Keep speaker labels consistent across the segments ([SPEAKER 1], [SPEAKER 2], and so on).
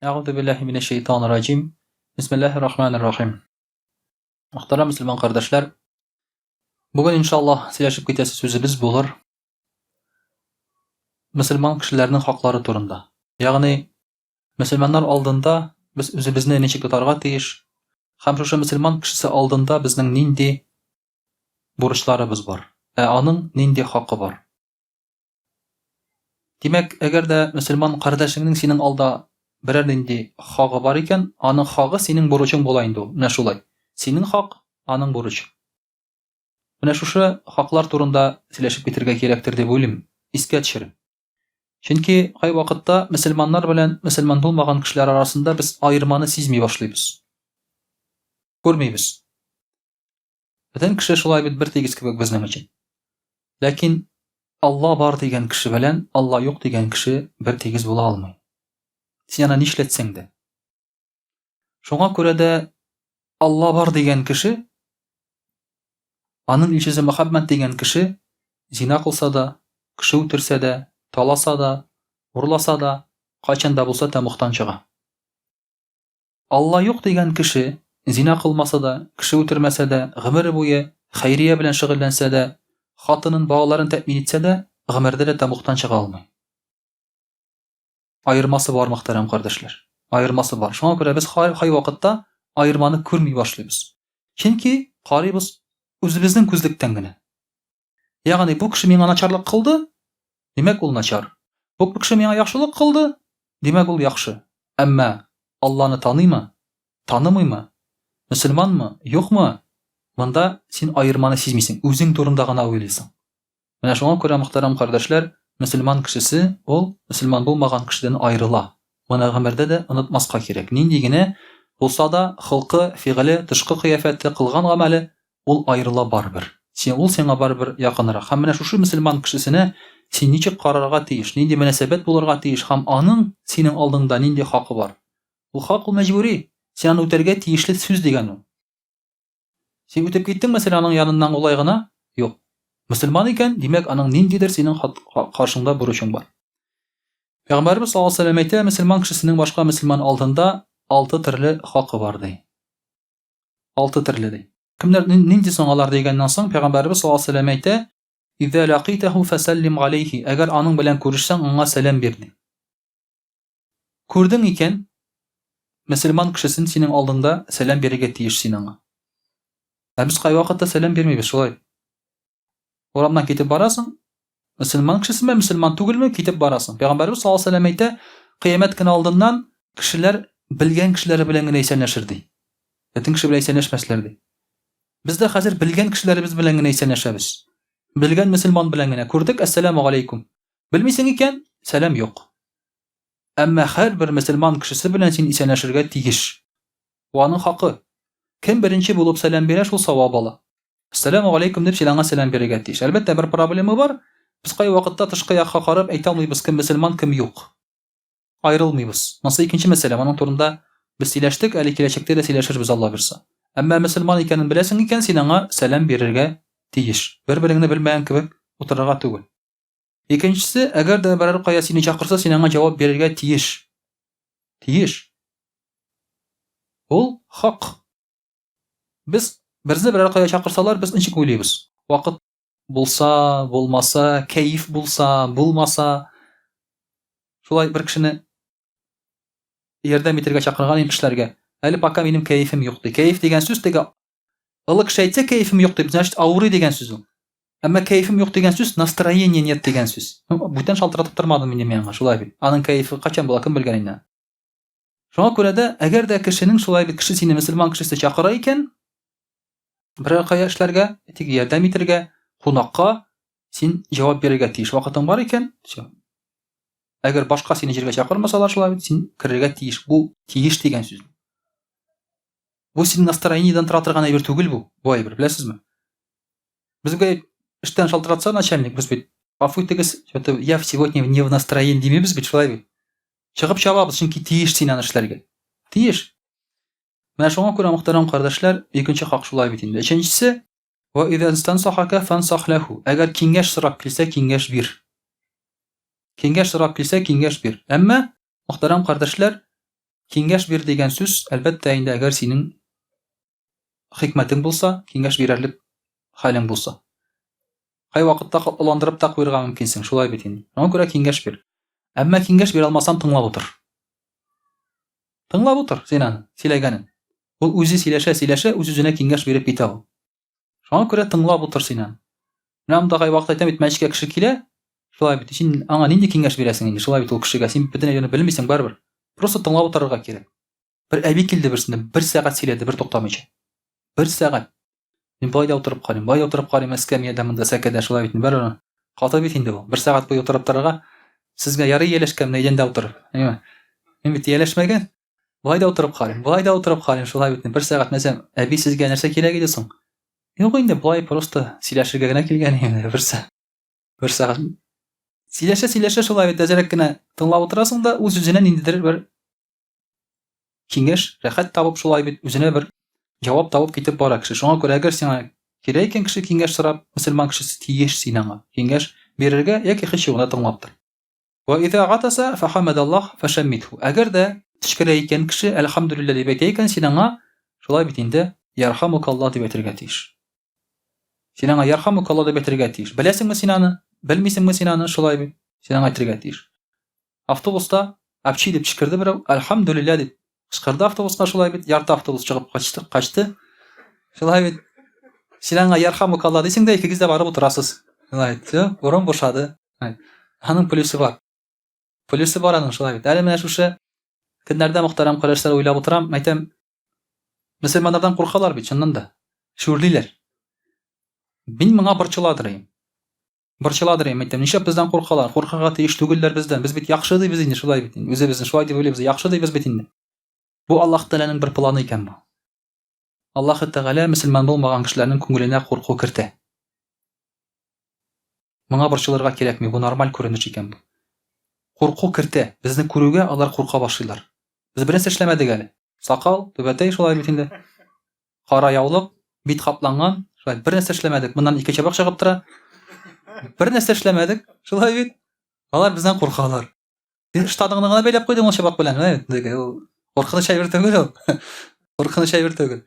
[SPEAKER 1] Euzu billahi mineşşeytanirracim. Bismillahirrahmanirrahim. Muhterem Müslüman kardeşler, bugün inşallah сөйләшеп китәсе сүзебез булыр Müslüman кешеләрнең хаклары турында. Ягъни мөселманнар алдында без үзебезне ничек тотарга тиеш, һәм шушы мөселман кешесе алдында безнең нинди бурычларыбыз бар, аның нинди хакы бар. Димәк, әгәр дә мөселман кардәшеңнең синең алда берәр нинди хагы бар икән, аның хагы синең бурычың була инде ул. Менә шулай. Синең хак, аның бурыч. Менә шушы хаклар турында сөйләшеп китәргә кирәктер дип уйлыйм. Искә төшереп. Чөнки кай вакытта мөселманнар белән мөселман булмаган кешеләр арасында без аерманы сизми башлыйбыз. Күрмибез. Бөтен кеше шулай бит бер тигез кебек безнең өчен. Ләкин Алла бар дигән кеше белән Алла юк дигән кеше бер тигез була алмый. Син аны нишләтсәң дә. Шуңа күрә дә Алла бар дигән кеше, аның илчесе Мөхәммәд дигән кеше зина кылса да, кеше үтерсә дә, таласа да, урласа да, кайчан да булса тәмуктан чыга. Алла юк дигән кеше зина кылмаса да, кеше үтермәсә дә, гомере буе хәйрия белән шөгыльләнсә дә, хатынын, балаларын тәэмин итсә дә, гомердә дә тәмуктан чыга алмый. Аермасы бар, мөхтәрәм кардәшләр. Аермасы бар. Шуңа күрә без һәр вакытта аерманы күрми башлыйбыз. Чөнки карыйбыз үзебезнең күзлектән генә. Ягъни бу кеше миңа начарлык кылды, димәк ул начар. Бу кеше миңа яхшылык кылды, димәк ул яхшы. Әмма Алланы таныймы? Танымыймы? Мөселманмы? Юкмы? Монда син аерманы сизмисең, үзең турында гына уйлыйсың. Менә шуңа күрә, мөхтәрәм кардәшләр, мөселман кешесе ул мөселман булмаган кешедән аерыла. Моны гомердә дә онытмаска кирәк. Нинди генә булса да хылкы, фигыле, тышкы кыяфәте, кылган гамәле ул аерыла барбер. Ул сиңа барбер якынрак. Һәм менә шушы мөселман кешесенә син ничек карарга тиеш, нинди мөнәсәбәт булырга тиеш һәм аның синең алдыңда нинди хакы бар. Ул хак ул мәҗбүри. Син аны үтәргә тиешле сүз дигән ул. Син үтеп киттең мәсәлән аның яныннан улай гына? Юк. Мөселман икән, димәк аның ниндидер синең каршыңда бурычың бар. Пәйгамбәрбез саллаллаһу алейһи ва сәллям әйтә, мөселман кешесенең башка мөселман алдында 6 төрле хакы бар ди. 6 төрле ди. Кемнәр нинди соң алар дигәннән соң Пәйгамбәрбез саллаллаһу алейһи ва сәллям әйтә: "Иза лaqitahu fasallim alayhi." Әгәр аның белән күрешсәң, аңа сәлам бир ди. Күрдең икән, мөселман кешесен синең алдыңда сәлам бирергә тиеш син аңа. Без кай вакытта сәлам бирмибез шулай. Урамнан китеп барасың, мөселман кешесеме, мөселман түгелме, китеп барасың. Пәйгамбәрбез саллаллаһу алейһи ва сәллям әйтә, кыямәт көне алдыннан кешеләр белгән кешеләре белән генә исәнләшер ди. Бөтен кеше белән исәнләшмәсләр ди. Без дә хәзер белгән кешеләребез белән генә исәнләшәбез. Белгән мөселман белән генә күрдек, ассаламу алейкум. Белмисең икән, сәлам юк. Әмма һәрбер мөселман кешесе белән син исәнләшергә тиеш. Бу аның хакы. Кем беренче булып сәлам бирә, шул савап ала. Ассаламу алейкум дип силаңа сәлам бирергә тиеш. Әлбәттә бер проблема бар. Без кай вакытта тышкы якка карап әйтә алмыйбыз, кем мөселман, кем юк. Аерылмыйбыз. Монысы икенче мәсьәлә. Моның турында без сөйләштек, әле киләчәктә дә сөйләшербез, Алла бирсә. Әмма мөселман икәнен беләсең икән, син аңа сәлам бирергә тиеш. Бер-береңне белмәгән кебек утырырга түгел. Икенчесе, әгәр дә берәр кая сине чакырса, син аңа җавап бирергә тиеш. Тиеш. Ул хак. Без безне берәр кая чакырсалар, без ничек уйлыйбыз? Вакыт булса, булмаса, кәеф булса, булмаса, шулай бер кешене ярдәм итәргә чакырган кешеләргә. Әле пока минем кәефем юк ди. Кәеф дигән сүз теге олы кеше әйтсә, кәефем юк дип, значит, авырый дигән сүз ул. Әмма кәефем юк дигән сүз настроение нет дигән сүз. Бүтән шалтыратып тормадым минем янга, шулай бит. Аның кәефе качан була, кем белгән инде. Шуңа күрә дә, әгәр дә кешенең шулай бит, кеше сине мөселман кешесе чакыра икән, берәр кая эшләргә, тиге ярдәм итәргә, кунакка син җавап бирергә тиеш. Вакытың бар икән, всё. Әгәр башка сине җиргә чакырмасалар, шулай бит, син кирергә тиеш. Бу тиеш дигән сүз. Бу синең настроениедән тора торган әйбер түгел бу. Бу әйбер, беләсезме? Безгә эштән шалтыратса начальник, без бит афуйтыгыз, я сегодня не в настроении димибез бит, шулай бит. Чыгып чабабыз, чөнки тиеш син аны эшләргә. Тиеш. Менә шуңа күрә, мөхтәрәм кардәшләр, икенче хак шулай бит инде. Өченчесе, ва идә стансахака фансах лаху. Әгәр киңәш сорап килсә, киңәш бир. Киңәш сорап килсә, киңәш бир. Әмма, мөхтәрәм кардәшләр, Киңәш бир дигән сүз, әлбәттә инде әгәр синең хикмәтең булса, киңәш бирерлек хәлең булса. Кай вакытта катландырып та куярга мөмкинсең, шулай бит инде. Шуңа күрә киңәш бир. Әмма киңәш бирә алмасаң, тыңлап утыр. Тыңлап утыр син аны, сөйләгәнен. Ул үзе сөйләшә, үз-үзенә киңәш биреп китә ул. Шуңа күрә тыңлап утыр син аны. Менә монда кай вакыт әйтәм бит, мәчеткә кеше килә, шулай бит. Син аңа нинди киңәш бирәсең инде, шулай бит ул кешегә. Син бөтен әйберне белмисең барыбер. Просто тыңлап утырырга кирәк. Бер әби килде берсендә, 1 сәгать сөйләде, бер туктамыйча. 1 сәгать. Мин байда утырып карыйм, эскәмиядә монда сәкедә, шулай бит. Бер каты бит инде бу. 1 сәгать буе утырып торырга сезгә ярый ияләшкән мәйданда утырып. Мин бит ияләшмәгән. Байда утырып карыйм, шулай бит. 1 сәгать мәсәлән, әби сезгә нәрсә кирәк иде соң? Юк инде, болай просто сөйләшергә генә килгән инде. 1 сәгать. Сөйләшә, шулай бит. Әзрәк кенә тыңлап утырасың да, үз-үзенә ниндидер бер киңәш, рәхәт табып, шулай бит, үзенә бер җавап табып китеп бара кеше. Шуңа күрә әгәр сиңа кирәк икән кеше киңәш сорап, мөселман кешесе тиеш син аңа киңәш бирергә яки һич югына тыңлап тор. Ва иза гатаса фахамадаллаһ фашаммитху. Әгәр дә тишкерә икән кеше, әлхәмдүлилләh дип әйтә икән, син аңа шулай бит инде ярхамукаллаһ дип әйтергә тиеш. Син аңа ярхамукаллаһ дип әйтергә тиеш. Беләсеңме син аны? Белмисеңме син аны? Шулай бит. Син аңа әйтергә тиеш. Автобуста апчи дип чикерде берәү, әлхәмдүлилләh дип чыкырды автобуска, шулай бит. Ярты автобус чыгып качты. Шулай бит. Син аңа ярхамукаллаһ дисең дә, икегез дә барып утырасыз. Шулай бит. Урын бушады. Аның плюсы бар. Плюсы бар аның, шулай бит. Әле менә шушы көннәрдә мөхтәрәм карашлар уйлап утырам, әйтәм, мөселманнардан куркалар бит, чыннан да. Шүрлиләр. Мин моңа борчыладыр. Әйтәм, нишләп бездән куркалар? Куркырга тиеш түгелләр бездән. Без бит яхшы дибез инде, шулай бит. Үзебезне шулай дип уйлыйбыз, яхшы дибез бит инде. Бу Аллаһ Тәгаләнең бер планы икән бу. Аллаһ Тәгалә мөселман булмаган кешеләрнең күңеленә курку кертә. Моңа борчылырга кирәкми, бу нормаль күренеш икән бу. Курку кертә. Безне күрүгә алар курка башлыйлар. Без беренче эшләмәдек әле. Сакал, түбәтәй, шулай бит инде. Кара яулык, бит капланган, шулай бер нәрсә эшләмәдек. Моннан 2 чабак чыгып тора. Бер нәрсә эшләмәдек, шулай бит. Алар бездән куркалар. Син штаныңны гына бәйләп куйдың ул чабак белән, ул куркыныч әйбер түгел ул. Куркыныч әйбер түгел.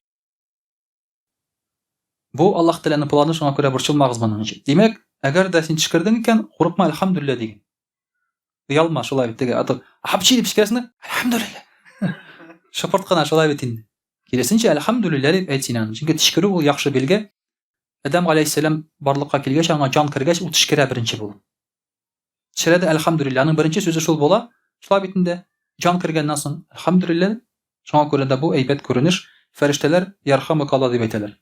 [SPEAKER 1] Бу Аллаһ Тәгаләнең планы, шуңа күрә борчылмагыз моның өчен. Димәк, әгәр дә син тишкердең икән, курыкма, әлхәмдүлилләh диген. Уялма, шулай бит. Хапчи дип тишкерсең, әлхәмдүлилләh. Шапырт кына, шулай бит инде. Киресенчә, әлхәмдүлилләh дип әйт син аны. Чөнки тишкерү ул яхшы белге. Адам галәйһиссәлам барлыкка килгәч, аңа җан кергәч, ул тишкерә беренче булып. Тишкерәдә әлхәмдүлилләh, аның беренче сүзе шул була. Шулай бит инде. Җан кергәннән соң, әлхәмдүлилләh. Шуңа күрә дә бу әйбәт күренеш. Фәрештәләр ярхамукаллаһ дип әйтәләр.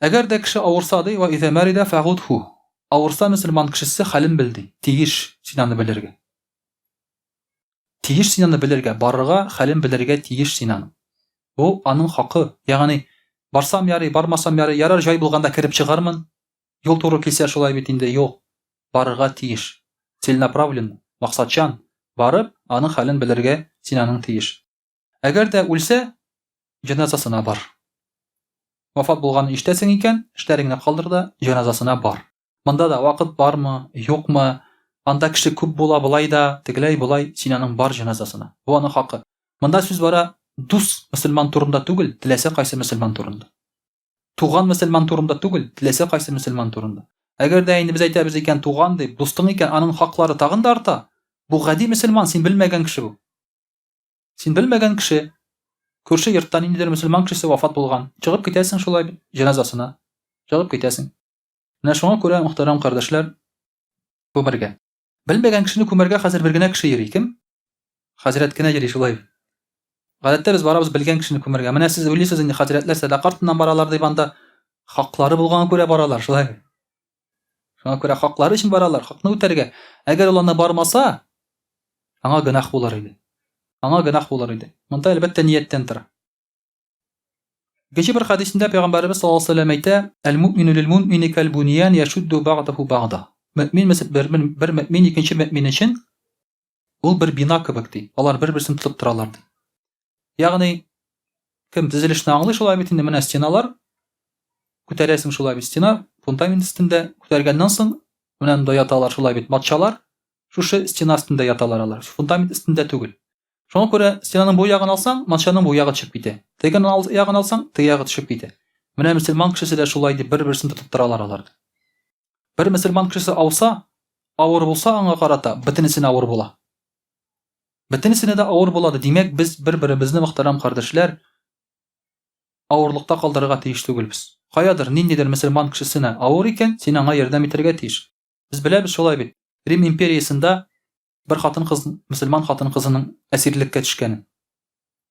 [SPEAKER 1] Әгәр дә кеше авырса ди, ва иза марида фагудху. Авырса мөселман кешесе хәлен белди. Тиеш син аны белергә. Тиеш син аны белергә, барырга, хәлен белергә тиеш син аны. Бу аның хакы. Ягъни барсам ярый, бармасам ярый, ярар җай булганда кирип чыгармын. Юл туры килсә шулай бит инде, юк. Барырга тиеш. Целенаправленно, максатчан барып, аның хәлен белергә син аның тиеш. Әгәр дә үлсә, җаназасына бар. Вафат булганын ишетәсең икән, эшләреңне калдыр да җаназасына бар. Монда да вакыт бармы, юкмы? Анда кеше күп була, булай да, тегеләй булай, син аның бар җаназасына. Бу аның хакы. Монда сүз бара дус мөселман турында түгел, теләсә кайсы мөселман турында. Туган мөселман турында түгел, теләсә кайсы мөселман турында. Әгәр дә инде без әйтәбез икән, туган дип, дустың икән, аның хаклары тагын да арта. Бу гади мөселман, син белмәгән кеше бу. Син белмәгән кеше, күрше йорттан индидер мөселман кешесе вафат булган. Чыгып китәсең шулай бит җаназасына. Чыгып китәсең. Менә шуңа күрә, мөхтәрәм кардәшләр, күмәргә. Белмәгән кешене күмәргә хәзер бер генә кеше йөри. Кем? Хәзрәт кенә йөри шулай. Гадәттә без барабыз белгән кешене күмәргә. Менә сез уйлыйсыз инде, хәзрәтләр сәдака артыннан баралар дип, анда хаклары булганга күрә баралар, шулай. Шуңа күрә хаклары өчен баралар, хакны үтәргә. Әгәр ул аны бармаса, аңа гынах булыр иде. Монда әлбәттә нияттән тора. Гече бер хадисендә Пәйгамбәрбез саллаллаһу алейһи ва сәллям әйтә: "Әл-муъмину лил-муъмини кал-буньян яшудду бa'даһу бa'да." Мөэмин бер мөэмин икенче мөэмин өчен ул бер бина кебек ди. Алар бер-берсен тотып торалар ди. Ягъни кем төзелешне аңлый, шулай бит инде менә стеналар күтәрәсең, шулай бит стена фундамент өстендә күтәргәннән соң менә монда яталар, шулай бит матчалар шушы стена өстендә яталар алар. Фундамент өстендә түгел. Шуңа күрә син аның бу ягын алсаң, матчаның бу ягы чыгып китә. Теге ягын алсаң, теге ягы төшеп китә. Менә мөселман кешесе дә шулай дип бер-берсен тотып торалар алар. Бер мөселман кешесе ауса, авыр булса аңа карата бөтенесенә авыр була. Бөтенесенә дә авыр булады. Димәк, без бер-беребезне мөхтәрәм кардәшләр авырлыкта калдырырга тиеш түгелбез. Каядыр ниндидер мөселман кешесенә авыр икән, син аңа ярдәм итәргә тиеш. Без беләбез шулай бит. Рим империясында бер хатын-кыз, мөселман хатын-кызының әсирлеккә төшкәнен.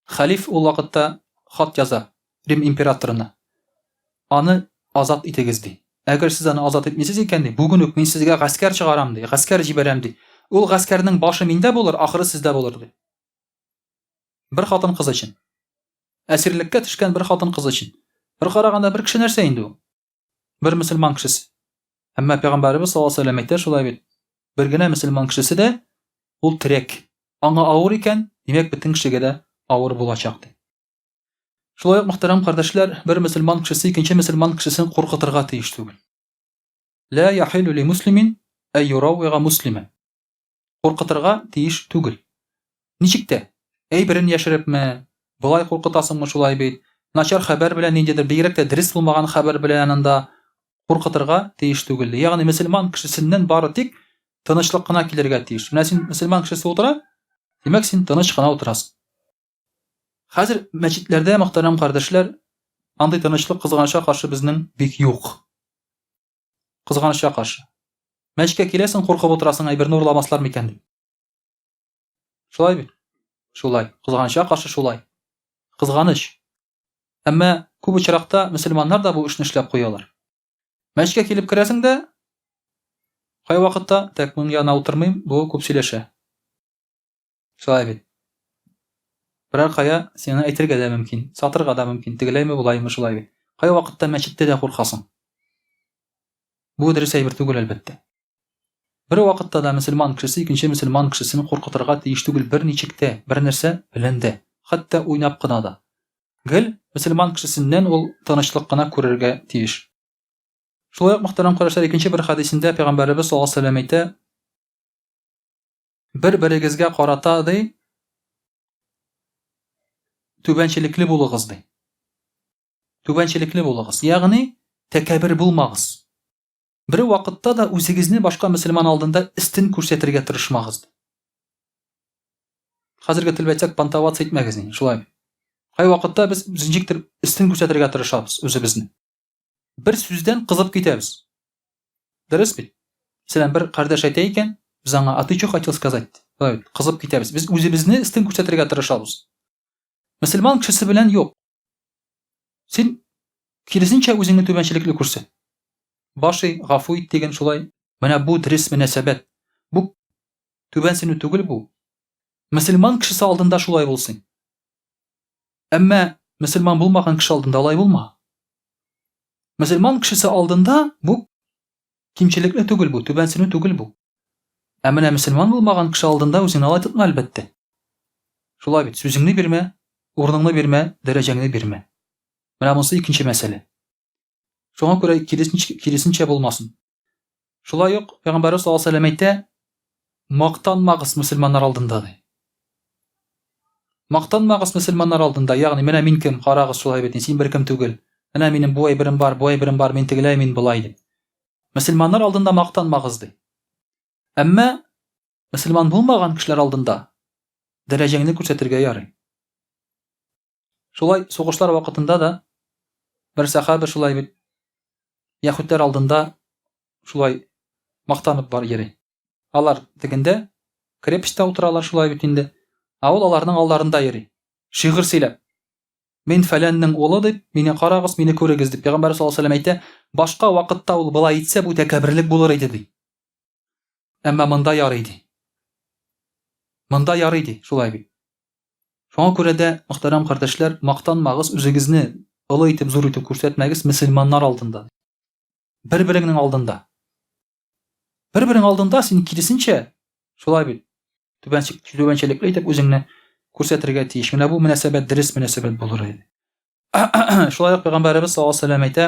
[SPEAKER 1] Халиф ул вакытта хат яза Рим императорына. Аны азат итегез ди. Әгәр сез аны азат итмисез икән ди, бүген үк мин сезгә гаскәр чыгарам ди, гаскәр җибәрәм ди. Ул гаскәрнең башы миндә булыр, ахыры сездә булыр ди. Бер хатын-кыз өчен. Әсирлеккә төшкән бер хатын-кыз өчен. Бер караганда бер кеше нәрсә инде ул? Бер мөселман кешесе. Әмма Пәйгамбәрбез саллаллаһу алейһи ва сәллям әйтә шулай бит. Бер генә мөселман кешесе дә ул терәк. Аңа авыр икән, димәк бөтен кешегә дә авыр булачак ди. Шулай ук мөхтәрәм кардәшләр, бер мөселман кешесе икенче мөселман кешесен куркытырга тиеш түгел. Ла яхилу ли муслимин ай юравига муслима. Куркытырга тиеш түгел. Ничек тә? Әйберен яшерепме? Булай куркытасыңмы шулай бит? Начар хәбәр белән ниндидер бигрәк тә дөрес булмаган хәбәр белән анда куркытырга тиеш түгел. Ягъни мөселман кешесеннән бары тик тынычлык кына килергә тиеш. Менә син мөселман кешесе утыра, димәк син тыныч кына утырасың. Хәзер мәчетләрдә мөхтәрәм кардәшләр, андый тынычлык кызганычка каршы безнең бик юк. Кызганычка каршы. Мәчеткә киләсең, куркып утырасың, әйберне урламаслар микән дип. Шулай бит? Шулай. Кызганычка каршы шулай. Кызганыч. Әмма күп очракта мөселманнар да бу эшне эшләп куялар. Мәчеткә килеп керәсең дә, кай вакытта тәкъмин янына утырмыйм, бу күп сөйләшә. Шулай бит. Берәр кая сине әйтергә дә мөмкин, сатырга да мөмкин, тегеләйме, булаймы шулай бит. Кай вакытта мәчеттә дә куркасың. Бу дөрес әйбер түгел әлбәттә. Бер вакытта да мөселман кешесе икенче мөселман кешесен куркытырга тиеш түгел берничек тә, бер нәрсә белән дә, хәтта уйнап кына да. Гел мөселман кешесеннән ул тынычлык кына күрергә тиеш. Шулай ук мөхтәрәм кардәшләр, икенче бер хадисендә Пәйгамбәрбез саллаллаһу алейһи ва сәллям әйтә: бер-берегезгә карата ди, түбәнчелекле булыгыз ди. Түбәнчелекле булыгыз. Ягъни тәкәббер булмагыз. Бер вакытта да үзегезне башка мөселман алдында истин күрсәтергә тырышмагыз. Хәзергә тел әйтсәк, пантавация итмәгез ди, шулай. Кай вакытта без ничектер истин күрсәтергә тырышабыз үзебезне. Бер сүздән кызып китәбез. Дөрес бит? Сәлам бер кардәш әйтә икән, без аңа "А ты что хотел сказать?" Кызып китәбез. Без үзебезне истин күрсәтергә тырышабыз. Мөселман кешесе белән юк. Син киресенчә үзеңне түбәнчелекле күрсәт. Башы гафу ит дигән шулай. Менә бу дөрес мөнәсәбәт. Бу түбәнсенү түгел бу. Мөселман кешесе алдында шулай булсын. Әмма мөселман булмаган кеше алдында алай булма. Мөселман кешесе алдында бу кимчелекле түгел бу, түбәнсенү түгел бу. Ә менә мөселман булмаган кеше алдында үзеңне алай тотма әлбәттә. Шулай бит, сүзеңне бирмә, урыныңны бирмә, дәрәҗәңне бирмә. Менә монысы икенче мәсьәлә. Шуңа күрә киресенчә булмасын. Шулай ук Пәйгамбәрбез саллаллаһу алейһи ва сәллям әйтә: мактанмагыз мөселманнар алдында ди. Мактанмагыз мөселманнар алдында, ягъни менә мин кем, карагыз шулай бит, син бер кем түгел. Менә минем бу әйберем бар, мин тегеләй, мин булай дип. Мөселманнар алдында мактанмагыз ди. Әмма мөселман булмаган кешеләр алдында дәрәҗәңне күрсәтергә ярый. Шулай сугышлар вакытында да бер сахаба шулай бит яһүдләр алдында шулай мактанып бар йөри. Алар тегендә крепостьтә утыралар шулай бит инде. Ул аларның алдарында йөри. Шигырь сөйләп. Мин фәләннең улы дип, мине карагыз, мине күрегез дип. Пәйгамбәр саллаллаһу алейһи ва сәллям әйтә, башка вакытта ул булай итсә, бу тәкәбберлек булыр иде ди. Әмма монда ярый ди. Монда ярый ди, шулай бит. Шуңа күрә дә, мөхтәрәм кардәшләр, мактанмагыз, үзегезне олы итеп, зур итеп күрсәтмәгез мөселманнар алдында. Бер-береңнең алдында. Бер-берең алдында син киресенчә, шулай бит. Түбәнчелекле итеп үзеңне күрсәтергә тиеш. Менә бу мөнәсәбәт дөрес мөнәсәбәт булыр иде. Шулай ук Пәйгамбәрбез саллаллаһу алейһи ва сәллям әйтә,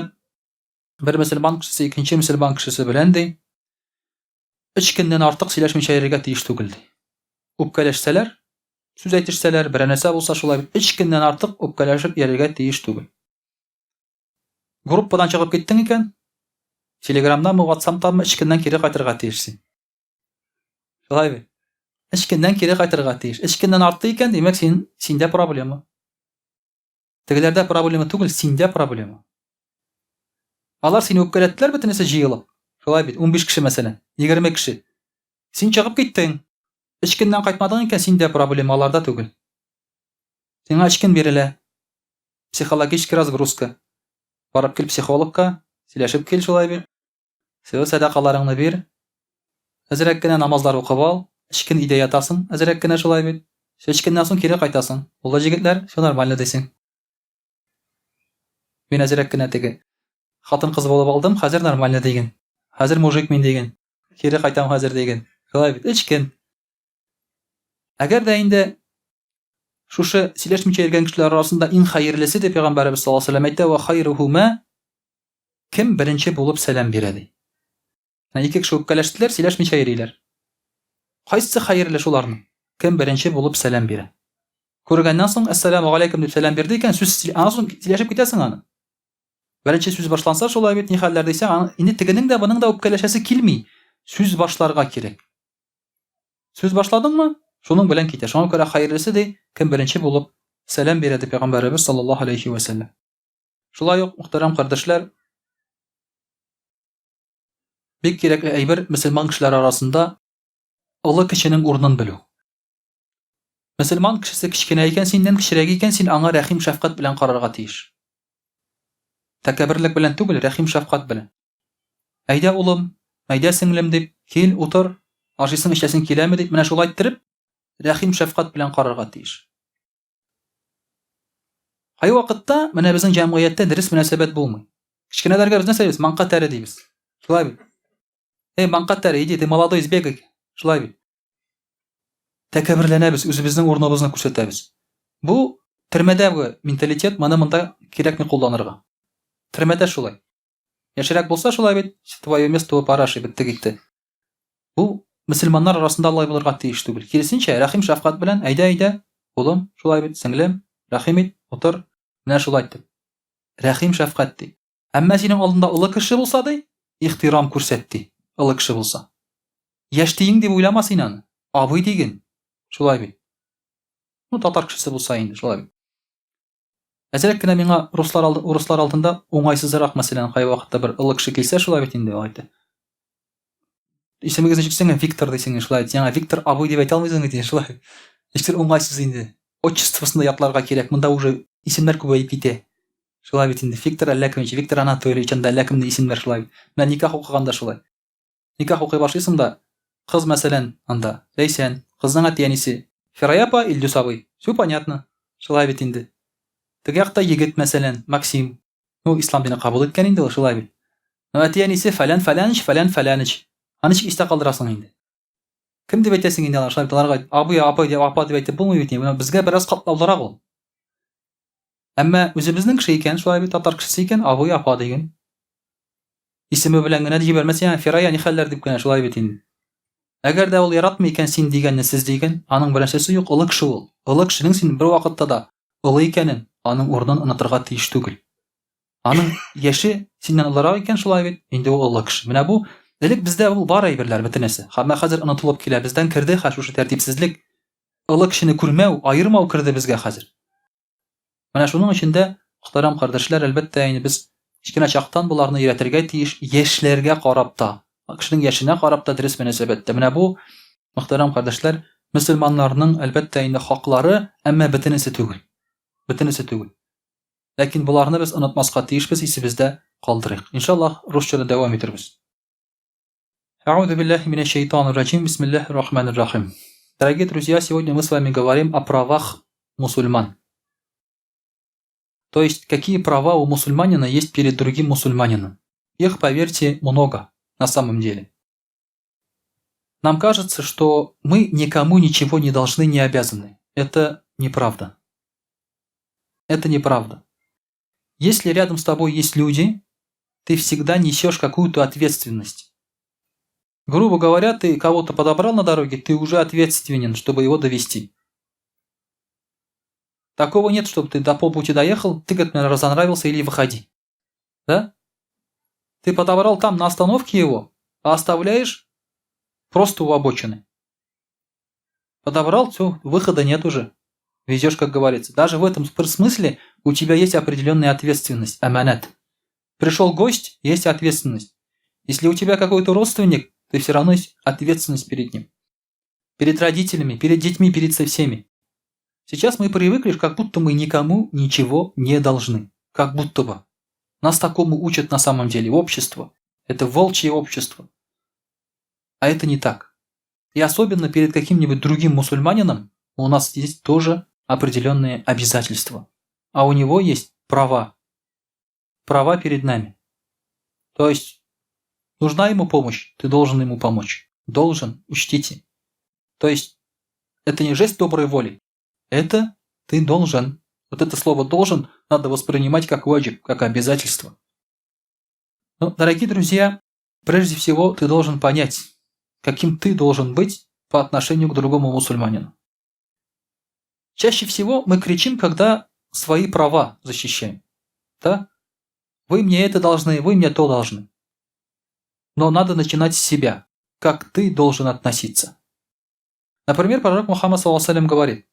[SPEAKER 1] бер мөселман кешесе икенче мөселман кешесе белән ди, 3 көннән артык сөйләшмичә йөрергә тиеш түгел ди. Үпкәләшсәләр, сүз әйтешсәләр, бер нәрсә булса шулай бит эч көннән артык үпкәләшеп йөрергә тиеш түгел. Группадан чыгып киттең икән, Телеграмдамы, WhatsApp'тамы эч көннән кире кайтырга тиешсең. Шулай бит. Эч көннән кире кайтырга тиеш. Эч көннән артты икән, димәк синдә проблема. Тегеләрдә проблема түгел, синдә проблема. Алар сине үпкәләттеләр бөтенесе җыелып. Шулай бит, 15 кеше мәсәлән, 20 кеше. Син чыгып киттең. Эч көннән кайтмадың икән, синдә проблема, аларда түгел. Сиңа эч көн бирелә. Психологический разгрузка. Барып кил психологка, сөйләшеп кил шулай бит. Садакаларыңны бир. Әзрәк кенә намазлар укып ал. Эч көн өйдә ятасың, әзрәк кенә шулай бит. Эч көннән соң кире кайтасың. Ул җегетләр, все нормально дисең. Мин әзрәк кенә теге хатын-кыз булып алдым, хәзер нормально дигән. Хәзер мужик мин дигән. Кире кайтам хәзер дигән. Шулай бит, эч көн. Әгәр дә инде шушы сөйләшмичә йөргән кешеләр арасында иң хәерлесе дип Пәйгамбәрбез саллаллаһу алейһи ва сәллям әйтә: "Ва хайрухума" кем беренче булып сәлам бирә ди. Ике кеше үпкәләштеләр, сөйләшмичә йөриләр. Кайсы хәерле шуларның? Кем беренче булып сәлам бирә? Күргәннән соң "Ассаламу алейкум" дип сәлам бирде икән, сүз аннан сөйләшеп китәсең аны. Беренче сүз башланса шулай бит, ни хәлләр дисәң, инде тегенең дә буның да үпкәләшәсе килми. Сүз башларга кирәк. Сүз башладыңмы? Шуның белән китә. Шуңа күрә хәерлесе ди, кем беренче булып сәлам бирә ди Пәйгамбәрбез саллаллаһу алейһи ва сәллям. Шулай ук, мөхтәрәм кардәшләр, бик кирәкле әйбер мөселман кешеләр арасында олы кешенең урынын белү. Мөселман кешесе кичкенә икән, синнән кечерәк икән, син аңа рәхим шәфкать белән карарга тиеш. Тәкәбберлек белән түгел, рәхим шәфкать белән. Әйдә улым, әйдә сеңлем дип, кил, утыр, ашыйсың, эчәсең киләме дип, менә шулай иттереп, рәхим шәфкать белән карарга тиеш. Кай вакытта менә безнең җәмгыятьтә дөрес мөнәсәбәт булмый. Кичкенәләргә без нәрсә дибез? Манка тәре дибез. Шулай бит. Манка тәре, иди, ты молодой, сбегай. Шулай бит. Тәкәбберләнәбез, үзебезнең урыныбызны күрсәтәбез. Бу төрмәдәге менталитет, моны монда кирәкми кулланырга. Төрмәдә шулай. Яшәрәк булса шулай бит, твое место параши битте китте. Бу мөселманнар арасында алай булырга тиеш түгел. Киресенчә, рәхим шәфкать белән, әйдә, улым, шулай бит, сеңлем, рәхим ит, утыр, менә шулай итеп. Рәхим шәфкать ди. Әмма синең алдында улы кеше булса ди, ихтирам күрсәт ди. Улы кеше булса. Яшь тиң дип уйлама син аны. Абый диген. Шулай бит. Ну, татар кешесе булса инде, шулай бит. Әзрәк кенә миңа руслар алдында уңайсызрак, мәсәлән, кай вакытта бер улы кеше килсә, шулай бит инде айты. Исемегезне җитсәң, Виктор дисең, шулай. Яңа Виктор абый дип әйтә алмыйсың инде, шулай. Эштер уңайсыз инде. Отчествосында ятларга кирәк. Монда уже исемнәр күбәйеп китә. Шулай бит инде. Виктор Әлләкевич, Виктор Анатольевич, анда Әлләкемне исемнәр шулай. Менә никах укыганда шулай. Никах укый башлыйсың да, кыз мәсәлән, анда Ләйсән, кызның әтиянисе Фираяпа Ильдус абый. Всё понятно. Шулай бит инде. Теге якта егет мәсәлән, Максим. Ну, ислам дине кабул иткән инде ул, шулай бит. Ну, әтиянисе фәләнич. Аны ничек истә калдырасың инде? Кем дип әйтәсең инде алар? Шулай аларга абый, апа дип әйтеп булмый бит. Менә безгә бераз катлаулырак ул. Әмма үзебезнең кеше икән, шулай бит, татар кешесе икән, абый, апа диген. Исеме белән генә дип җибәрмәсәң, Фирая ни хәлләр дип кенә шулай бит инде. Әгәр дә ул яратмый икән син дигәнне, сез диген, аның белән сүзе юк, улы кеше ул. Улы кешенең син бер вакытта да улы икәнен, аның урынын онытырга тиеш түгел. Аның яше синнән улырак икән, шулай бит, инде ул улы кеше. Менә бу элек бездә ул бар әйберләр бөтенесе. Һәм хәзер онытылып килә, бездән керде шушы тәртипсезлек. Улы кешене күрмәү, айырмау керде безгә хәзер. Менә шуның өчендә, мөхтәрәм кардәшләр, әлбәттә, инде без кичкенә чактан буларны өйрәтергә тиеш, яшьләргә карап та, кешенең яшенә карап та дөрес мөнәсәбәттә. Менә бу, мөхтәрәм кардәшләр, мөселманнарның әлбәттә инде хаклары, әмма бөтенесе түгел. Бөтенесе түгел. Ләкин буларны без онытмаска тиешбез, исебездә калдырыйк. Иншаллаһ, русчада дәвам итәрбез. А'удhu billahi minash shaitanir rajim. Бисмиллахир рахманир рахим. Дорогие друзья, сегодня мы с вами говорим о правах мусульман. То есть, какие права у мусульманина есть перед другим мусульманином. Их, поверьте, много на самом деле. Нам кажется, что мы никому ничего не должны, не обязаны. Это неправда. Это неправда. Если рядом с тобой есть люди, ты всегда несешь какую-то ответственность. Грубо говоря, ты кого-то подобрал на дороге, ты уже ответственен, чтобы его довести. Такого нет, чтобы ты до полпути доехал, ты, говорит, мне разонравился или выходи. Да? Ты подобрал там на остановке его, а оставляешь просто у обочины. Подобрал, все, выхода нет уже. Везешь, как говорится. Даже в этом смысле у тебя есть определенная ответственность, аманат. Пришел гость, есть ответственность. Если у тебя какой-то родственник, то все равно есть ответственность перед ним. Перед родителями, перед детьми, перед всеми. Сейчас мы привыкли, как будто мы никому ничего не должны. Как будто бы. Нас такому учат на самом деле. Общество. Это волчье общество. А это не так. И особенно перед каким-нибудь другим мусульманином у нас есть тоже определенные обязательства. А у него есть права. Права перед нами. То есть, нужна ему помощь, ты должен ему помочь. Должен, учтите. То есть, это не жест доброй воли. Это ты должен. Вот это слово «должен» надо воспринимать как ваджиб, как обязательство. Но, дорогие друзья, прежде всего ты должен понять, каким ты должен быть по отношению к другому мусульманину. Чаще всего мы кричим, когда свои права защищаем. Да? Вы мне это должны, вы мне то должны. Но надо начинать с себя, как ты должен относиться. Например, пророк Мухаммад ﷺ говорит: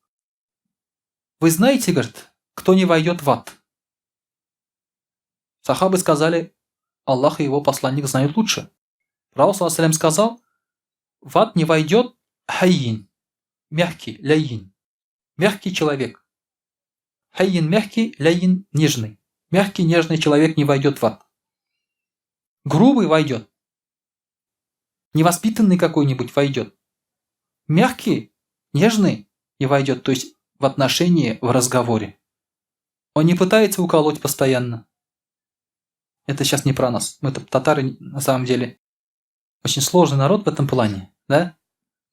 [SPEAKER 1] вы знаете, говорит, кто не войдет в ад? Сахабы сказали: Аллах и его посланник знают лучше. Пророк ﷺ сказал: в ад не войдет хайин, мягкий, ляйин, мягкий человек. Хайин мягкий, ляйин нежный. Мягкий, нежный человек не войдет в ад. Грубый войдет. Невоспитанный какой-нибудь войдет. Мягкий, нежный не войдет, то есть в отношении, в разговоре. Он не пытается уколоть постоянно. Это сейчас не про нас. Мы татары, на самом деле, очень сложный народ в этом плане. Да?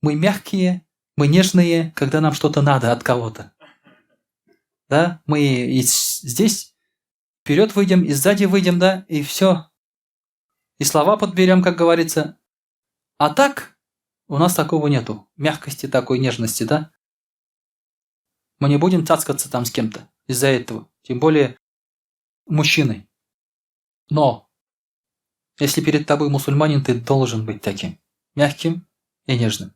[SPEAKER 1] Мы мягкие, мы нежные, когда нам что-то надо от кого-то. Да? Мы и здесь вперед выйдем, и сзади выйдем, да, и все. И слова подберем, как говорится. А так, у нас такого нету. Мягкости такой, нежности, да? Мы не будем цацкаться там с кем-то из-за этого. Тем более мужчиной. Но, если перед тобой мусульманин, ты должен быть таким. Мягким и нежным.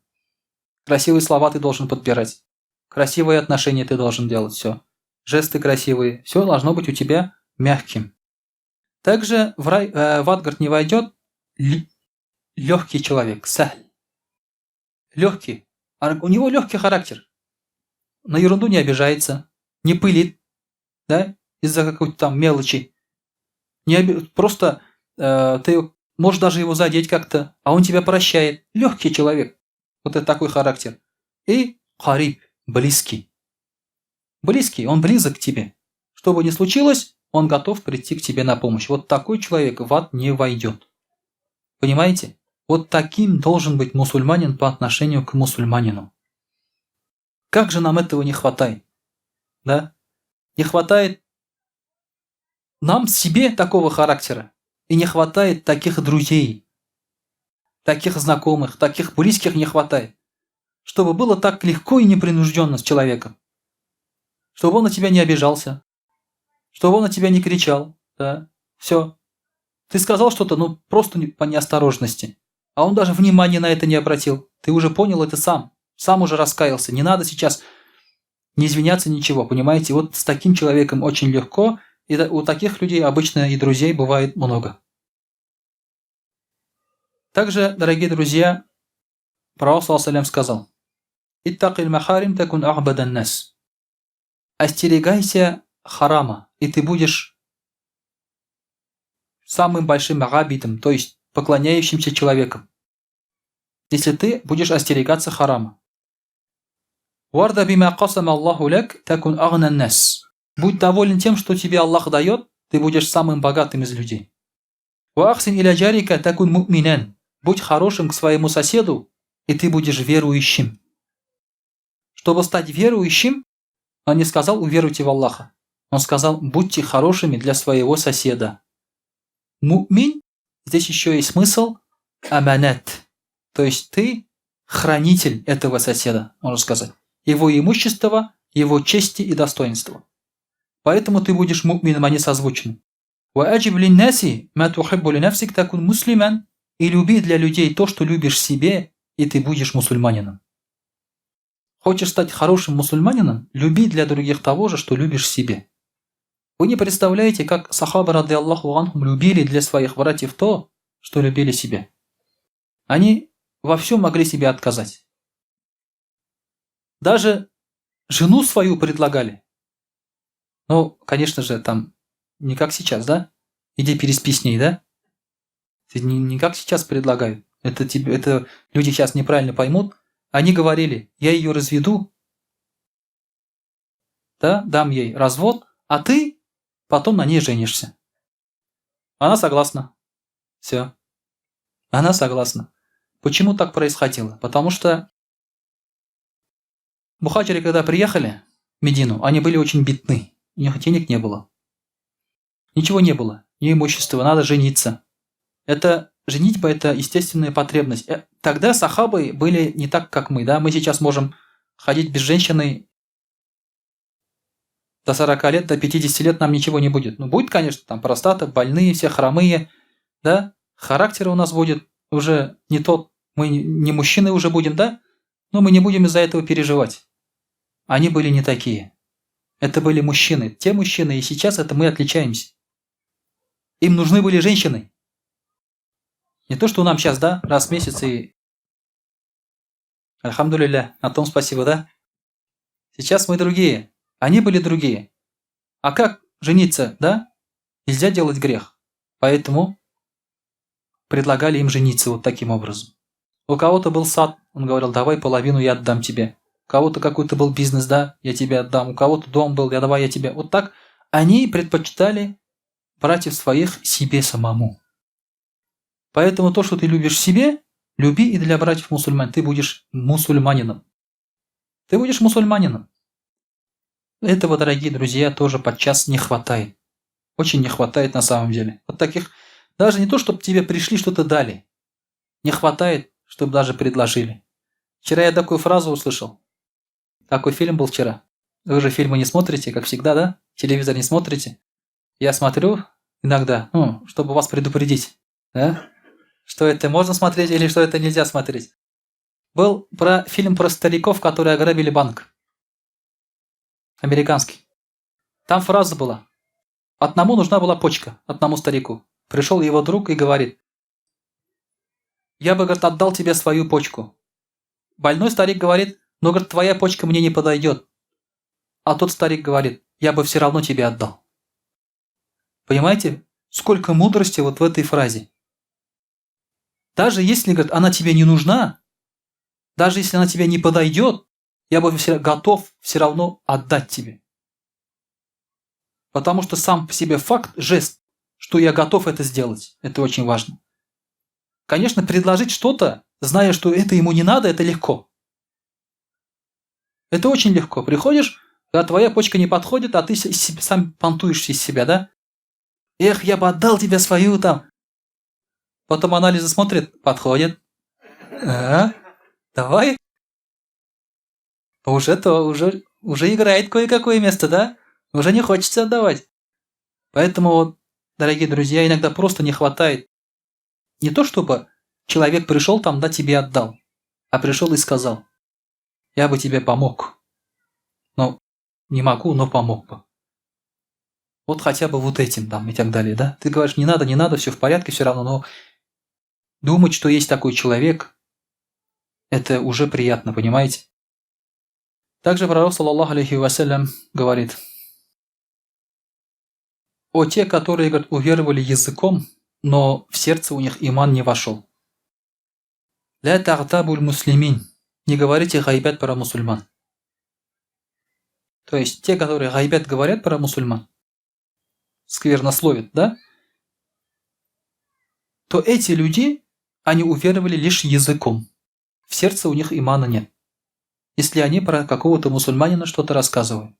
[SPEAKER 1] Красивые слова ты должен подбирать. Красивые отношения ты должен делать. Все. Жесты красивые. Все должно быть у тебя мягким. Также в ад, говорит, не войдет легкий человек. Сахль. Легкий. У него легкий характер. На ерунду не обижается. Не пылит. Да? Из-за какой-то там мелочи. Просто ты можешь даже его задеть как-то, а он тебя прощает. Легкий человек. Вот это такой характер. И хариб. Близкий. Близкий. Он близок к тебе. Что бы ни случилось, он готов прийти к тебе на помощь. Вот такой человек в ад не войдет. Понимаете? Вот таким должен быть мусульманин по отношению к мусульманину. Как же нам этого не хватает? Да? Не хватает нам себе такого характера. И не хватает таких друзей. Таких знакомых, таких близких не хватает. Чтобы было так легко и непринужденно с человеком. Чтобы он на тебя не обижался. Чтобы он на тебя не кричал. Да? Все. Ты сказал что-то, ну просто по неосторожности. А он даже внимания на это не обратил. Ты уже понял это сам. Сам уже раскаялся. Не надо сейчас не извиняться ничего. Понимаете? Вот с таким человеком очень легко. И у таких людей обычно и друзей бывает много. Также, дорогие друзья, пророк ﷺ сказал: «Иттакиль махарим такун ахбадан нас». Остерегайся харама, и ты будешь самым большим агабитом, то есть поклоняющимся человеком, если ты будешь остерегаться харама. «Варда бима касама Аллаху лак такун агнан нас». Будь доволен тем, что тебе Аллах дает, ты будешь самым богатым из людей. «Ва ахсин иля джарика такун му'минан». Будь хорошим к своему соседу, и ты будешь верующим. Чтобы стать верующим, он не сказал «уверуйте в Аллаха». Он сказал «будьте хорошими для своего соседа». Му'мин, здесь еще есть смысл аманат. То есть ты хранитель этого соседа, можно сказать. Его имущества, его чести и достоинства. Поэтому ты будешь мумином, они созвучны. وَأَجِبْ لِلنَّاسِ مَا تُحِبُّ لِنَفْسِكَ تَكُنْ مُسْلِمًا. И люби для людей то, что любишь себе, и ты будешь мусульманином. Хочешь стать хорошим мусульманином? Люби для других того же, что любишь себе. Вы не представляете, как сахаба, рады Аллаху анхум, любили для своих братьев то, что любили себе. Они во всем могли себе отказать. Даже жену свою предлагали. Ну, конечно же, там не как сейчас, да? Иди переспи с ней, да? Не как сейчас предлагают. Это люди сейчас неправильно поймут. Они говорили, я ее разведу, да, дам ей развод, а ты потом на ней женишься. Она согласна. Все. Она согласна. Почему так происходило? Потому что мухаджиры, когда приехали в Медину, они были очень бедны. У них денег не было. Ничего не было. Ни имущества, надо жениться. Женитьба – это естественная потребность. Тогда сахабы были не так, как мы. Да? Мы сейчас можем ходить без женщины до 40 лет, до 50 лет нам ничего не будет. Ну, будет, конечно, там простата, больные, все хромые. Да? Характер у нас будет уже не тот. Мы не мужчины уже будем, да? Но мы не будем из-за этого переживать. Они были не такие. Это были мужчины. Те мужчины, и сейчас это мы отличаемся. Им нужны были женщины. Не то, что нам сейчас, да, раз в месяц и... Альхамдулилля, на том спасибо, да? Сейчас мы другие. Они были другие. А как жениться, да? Нельзя делать грех. Поэтому предлагали им жениться вот таким образом. У кого-то был сад, он говорил, давай половину я отдам тебе. У кого-то какой-то был бизнес, да, я тебе отдам. У кого-то дом был, давай я тебе. Вот так они предпочитали братьев своих себе самому. Поэтому то, что ты любишь себе, люби и для братьев мусульман. Ты будешь мусульманином. Ты будешь мусульманином. Этого, дорогие друзья, тоже подчас не хватает. Очень не хватает на самом деле. Вот таких, даже не то, чтобы тебе пришли, что-то дали. Не хватает, чтобы даже предложили. Вчера я такую фразу услышал. Такой фильм был вчера. Вы же фильмы не смотрите, как всегда, да? Телевизор не смотрите. Я смотрю иногда, чтобы вас предупредить. Да? Что это можно смотреть или что это нельзя смотреть. Был фильм про стариков, которые ограбили банк. Американский. Там фраза была. Одному нужна была почка, одному старику. Пришел его друг и говорит. Я бы, говорит, отдал тебе свою почку. Больной старик говорит, но, говорит, твоя почка мне не подойдет. А тот старик говорит, я бы все равно тебе отдал. Понимаете, сколько мудрости вот в этой фразе. Даже если, говорит, она тебе не нужна, даже если она тебе не подойдет, я бы готов все равно отдать тебе. Потому что сам по себе факт, жест, что я готов это сделать, это очень важно. Конечно, предложить что-то, зная, что это ему не надо, это легко. Это очень легко. Приходишь, когда твоя почка не подходит, а ты сам понтуешься из себя, да? Эх, я бы отдал тебе свою там. Потом анализы смотрит, подходит. Давай. Уже играет кое-какое место, да? Уже не хочется отдавать. Поэтому, дорогие друзья, иногда просто не хватает. Не то, чтобы человек пришел там, да, тебе отдал, а пришел и сказал, я бы тебе помог. Но не могу, но помог бы. Вот хотя бы вот этим там и так далее, да? Ты говоришь, не надо, все в порядке все равно, но думать, что есть такой человек, это уже приятно, понимаете? Также пророк, саллаллаху алейхи вассалям, говорит, о те, которые, говорит, уверовали языком, но в сердце у них иман не вошел. Ля тагтабуль муслимин. Не говорите гайбят про мусульман. То есть те, которые гайбят говорят про мусульман, сквернословят, да? То эти люди, они уверовали лишь языком. В сердце у них имана нет. Если они про какого-то мусульманина что-то рассказывают.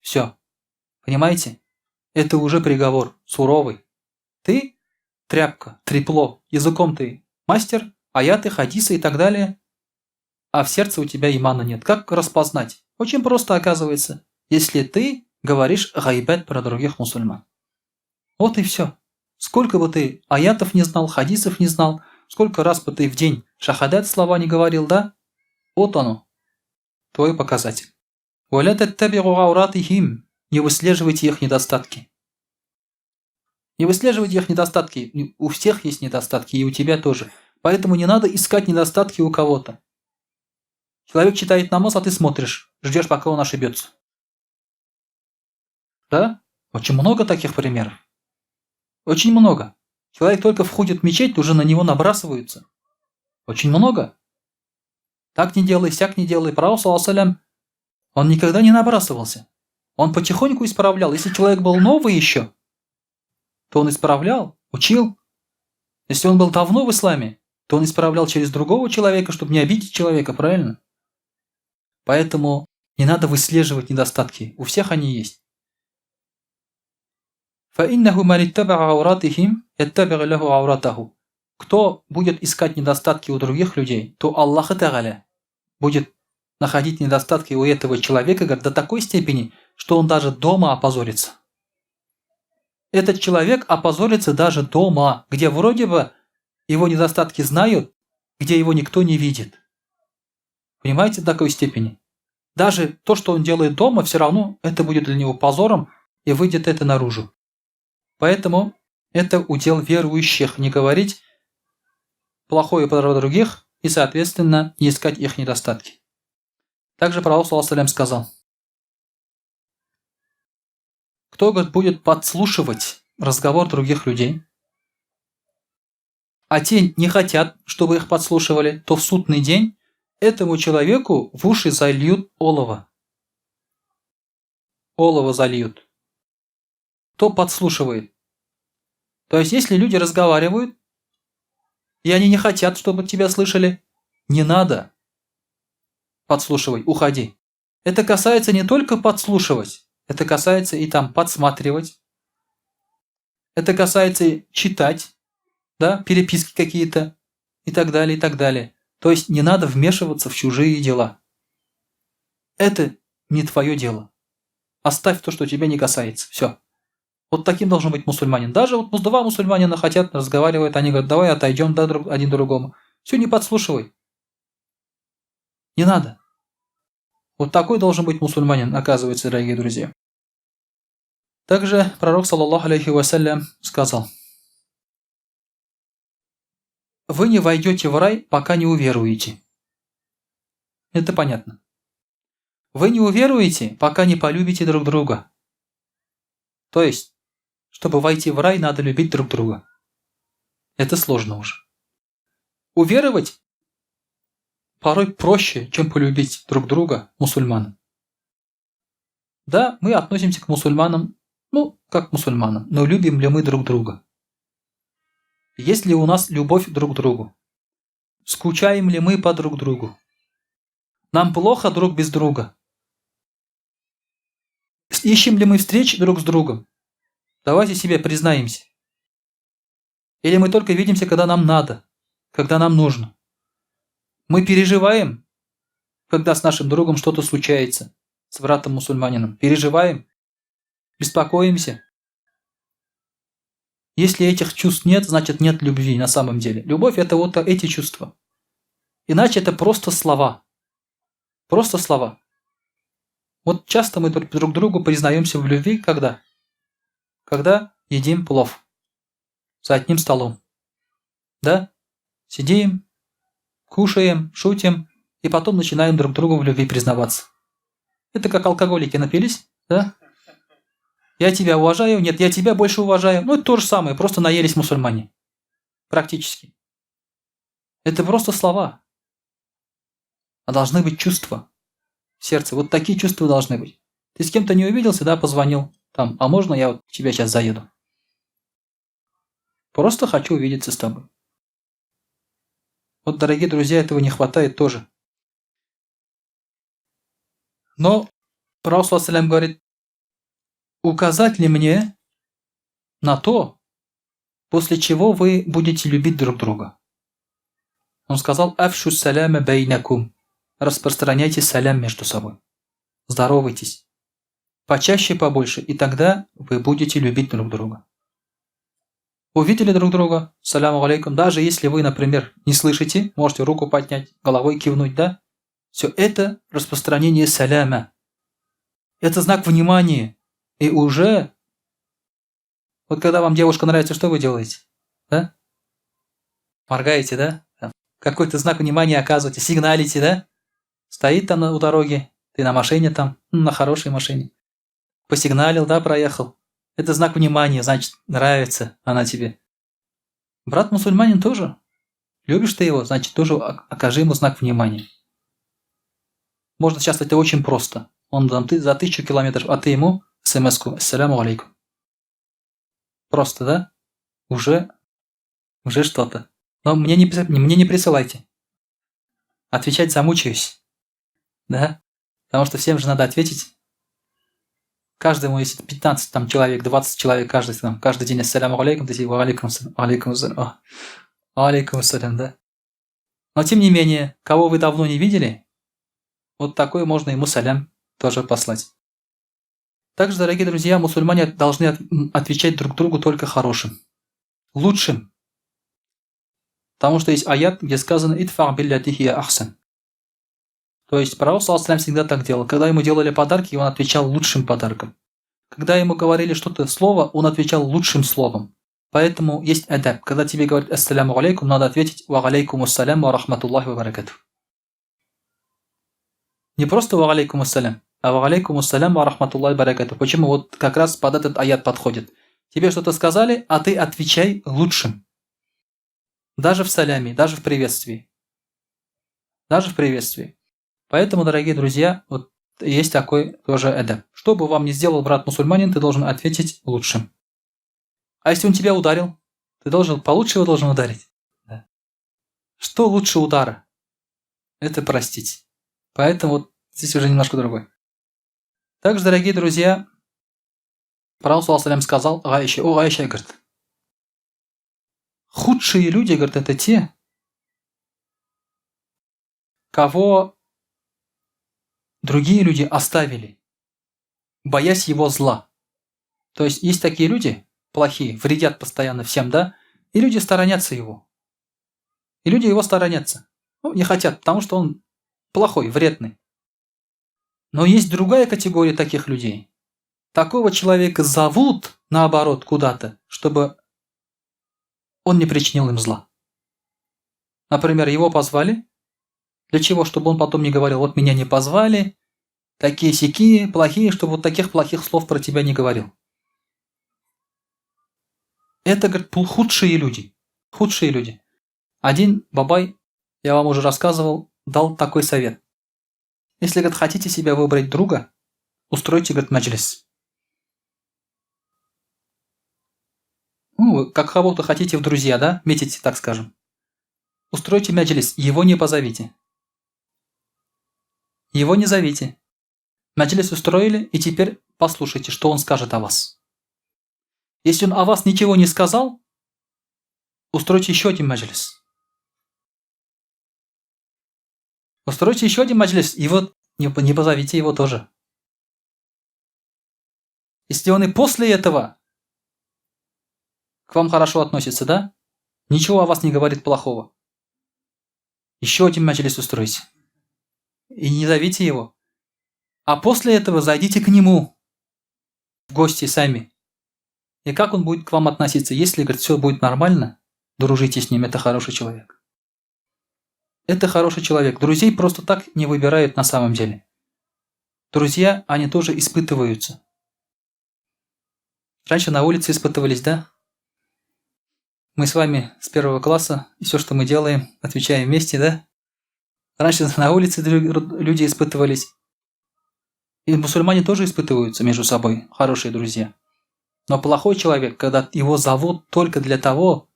[SPEAKER 1] Все. Понимаете? Это уже приговор суровый. Ты тряпка, трепло, языком ты мастер, аяты, хадисы и так далее, а в сердце у тебя имана нет. Как распознать? Очень просто оказывается, если ты говоришь гайбат про других мусульман. Вот и все. Сколько бы ты аятов не знал, хадисов не знал, сколько раз бы ты в день шахадат слова не говорил, да? Вот оно, твой показатель. «Валя таттабигу ауратихим». Не выслеживайте их недостатки. Не выслеживайте их недостатки. У всех есть недостатки, и у тебя тоже. Поэтому не надо искать недостатки у кого-то. Человек читает намаз, а ты смотришь, ждешь, пока он ошибется. Да? Очень много таких примеров. Очень много. Человек только входит в мечеть, уже на него набрасываются. Очень много. Так не делай, сяк не делай. Пророк, саллаллаху, он никогда не набрасывался. Он потихоньку исправлял. Если человек был новый еще, то он исправлял, учил. Если он был давно в исламе, то он исправлял через другого человека, чтобы не обидеть человека, правильно? Поэтому не надо выслеживать недостатки. У всех они есть. فَإِنَّهُ مَنِ اتَّبَعَ عَوْرَاتِهِمْ يَتَّبِعُ لَهُ عَوْرَاتَهُ. Кто будет искать недостатки у других людей, то Аллах Тааля будет находить недостатки у этого человека до такой степени, что он даже дома опозорится. Этот человек опозорится даже дома, где вроде бы его недостатки знают, где его никто не видит. Понимаете, до такой степени? Даже то, что он делает дома, все равно это будет для него позором, и выйдет это наружу. Поэтому это удел верующих не говорить плохое про других и, соответственно, не искать их недостатки. Также пророк, саллаллаху сказал: кто, говорит, будет подслушивать разговор других людей, а те не хотят, чтобы их подслушивали, то в судный день этому человеку в уши зальют олово. Олово зальют. Кто подслушивает? То есть, если люди разговаривают, и они не хотят, чтобы тебя слышали, не надо подслушивай, уходи. Это касается не только подслушивать, это касается и там подсматривать, это касается и читать, да, переписки какие-то и так далее, и так далее. То есть не надо вмешиваться в чужие дела. Это не твое дело. Оставь то, что тебя не касается. Все. Вот таким должен быть мусульманин. Даже вот два мусульманина хотят, разговаривают, они говорят: давай отойдем один другому. Все, не подслушивай. Не надо. Вот такой должен быть мусульманин, оказывается, дорогие друзья. Также пророк, саллаллаху алейхи вассалям, сказал: вы не войдете в рай, пока не уверуете. Это понятно. Вы не уверуете, пока не полюбите друг друга. То есть, чтобы войти в рай, надо любить друг друга. Это сложно уже. Уверовать порой проще, чем полюбить друг друга, мусульманам. Да, мы относимся к мусульманам, как к мусульманам, но любим ли мы друг друга? Есть ли у нас любовь друг к другу? Скучаем ли мы по друг другу? Нам плохо друг без друга? Ищем ли мы встреч друг с другом? Давайте себе признаемся. Или мы только видимся, когда нам надо, когда нам нужно? Мы переживаем, когда с нашим другом что-то случается, с братом-мусульманином. Переживаем, беспокоимся. Если этих чувств нет, значит нет любви на самом деле. Любовь – это вот эти чувства. Иначе это просто слова. Просто слова. Вот часто мы друг другу признаемся в любви, когда? Когда едим плов за одним столом. Да? Сидим, кушаем, шутим, и потом начинаем друг другу в любви признаваться. Это как алкоголики напились, да? Я тебя уважаю, нет, я тебя больше уважаю. Это то же самое, просто наелись мусульмане. Практически. Это просто слова. А должны быть чувства в сердце. Вот такие чувства должны быть. Ты с кем-то не увиделся, да, позвонил. Там, а можно я к тебе сейчас заеду? Просто хочу увидеться с тобой. Вот, дорогие друзья, этого не хватает тоже. Но пророк, саллаллаху алейхи, говорит: указать ли мне на то, после чего вы будете любить друг друга? Он сказал: «Афшу саляма байнакум». Распространяйте салям между собой. здоровайтесь. Почаще, побольше, и тогда вы будете любить друг друга. Увидели друг друга, саляму алейкум, даже если вы, например, не слышите, можете руку поднять, головой кивнуть, да? Все это распространение саляма. Это знак внимания. И уже, вот когда вам девушка нравится, что вы делаете? Да? Моргаете, да? Какой-то знак внимания оказываете, сигналите, да? Стоит там у дороги, ты на машине там, на хорошей машине. Посигналил, да, проехал. Это знак внимания, значит, нравится она тебе. Брат мусульманин тоже. Любишь ты его, значит, тоже окажи ему знак внимания. Можно сейчас это очень просто. Он там ты за 1000 километров, а ты ему смс-ку «Ассаляму алейкум». Просто, да? Уже что-то. Но мне не присылайте. Отвечать замучаюсь. Да? Потому что всем же надо ответить. Каждому, если 15 там, человек, 20 человек, каждый день «Ассаляму алейкум», ты ва алейкум ассалям, да? Но тем не менее, кого вы давно не видели, вот такой можно ему салям тоже послать. Также, дорогие друзья, мусульмане должны отвечать друг другу только хорошим. Лучшим. Потому что есть аят, где сказано «Идфа билляти хия ахсан». То есть пророк саллаллаху алейхи всегда так делал. Когда ему делали подарки, он отвечал лучшим подарком. Когда ему говорили что-то слово, он отвечал лучшим словом. Поэтому есть адаб. Когда тебе говорят «Ассаляму алейкум», надо ответить «Ва алейкум ассалям ва рахматуллахи ва баракатух». Не просто «Ва алейкум ассалям», а «Ва алейкум ассалям ва рахматуллахи ва баракатух». Почему вот как раз под этот аят подходит? Тебе что-то сказали, а ты отвечай лучшим. Даже в саляме, даже в приветствии. Даже в приветствии. Поэтому, дорогие друзья, вот есть такой тоже адаб. Что бы вам ни сделал брат мусульманин, ты должен ответить лучшим. А если он тебя ударил, ты получше его должен ударить. Да. Что лучше удара? Это простить. Поэтому вот здесь уже немножко другой. Также, дорогие друзья, пророк саллаллаху алейхи сказал Гаише, Гаиша, говорит, худшие люди, говорит, это те, кого другие люди оставили, боясь его зла. То есть есть такие люди, плохие, вредят постоянно всем, да? И люди сторонятся его. И люди его сторонятся. Ну, не хотят, потому что он плохой, вредный. Но есть другая категория таких людей. Такого человека зовут, наоборот, куда-то, чтобы он не причинил им зла. Например, его позвали. Для чего? Чтобы он потом не говорил, вот меня не позвали, такие-сякие, плохие, чтобы вот таких плохих слов про тебя не говорил. Это, говорит, худшие люди. Худшие люди. Один бабай, я вам уже рассказывал, дал такой совет. Если, говорит, хотите себе выбрать друга, устройте, говорит, маджлис. Ну, вы как кого-то хотите в друзья, да? Метите, так скажем. Устройте маджлис, его не позовите. Его не зовите. Маджлис устроили, и теперь послушайте, что он скажет о вас. Если он о вас ничего не сказал, устройте еще один маджлис. Устройте еще один маджлис, и вот не позовите его тоже. Если он и после этого к вам хорошо относится, да? Ничего о вас не говорит плохого. Еще один маджлис устройте. И не зовите его. А после этого зайдите к нему в гости сами. И как он будет к вам относиться? Если, говорит, все будет нормально, дружите с ним, это хороший человек. Это хороший человек. Друзей просто так не выбирают на самом деле. Друзья, они тоже испытываются. Раньше на улице испытывались, да? Мы с вами с 1 класса, и все, что мы делаем, отвечаем вместе, да? Раньше на улице люди испытывались. И мусульмане тоже испытываются между собой, хорошие друзья. Но плохой человек, когда его зовут только для того,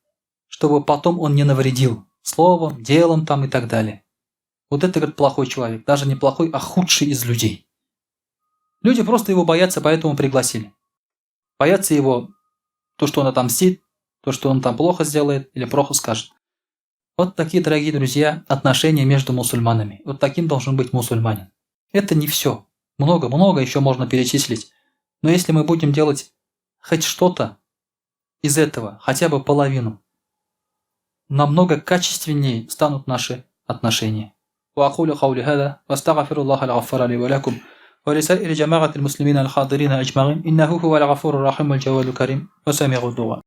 [SPEAKER 1] чтобы потом он не навредил словом, делом там и так далее. Вот это, говорит, плохой человек. Даже не плохой, а худший из людей. Люди просто его боятся, поэтому пригласили. Боятся его, то, что он отомстит, то, что он там плохо сделает или плохо скажет. Вот такие, дорогие друзья, отношения между мусульманами. Вот таким должен быть мусульманин. Это не все. Много еще можно перечислить. Но если мы будем делать хоть что-то из этого, хотя бы половину, намного качественнее станут наши отношения. وأقول قولي هذا وأستغفر الله الغفار لي ولكم ولسائر جماعة المسلمين الحاضرين أجمعين إنه هو الغفور الرحيم الجواد الكريم وسميع الدعاء.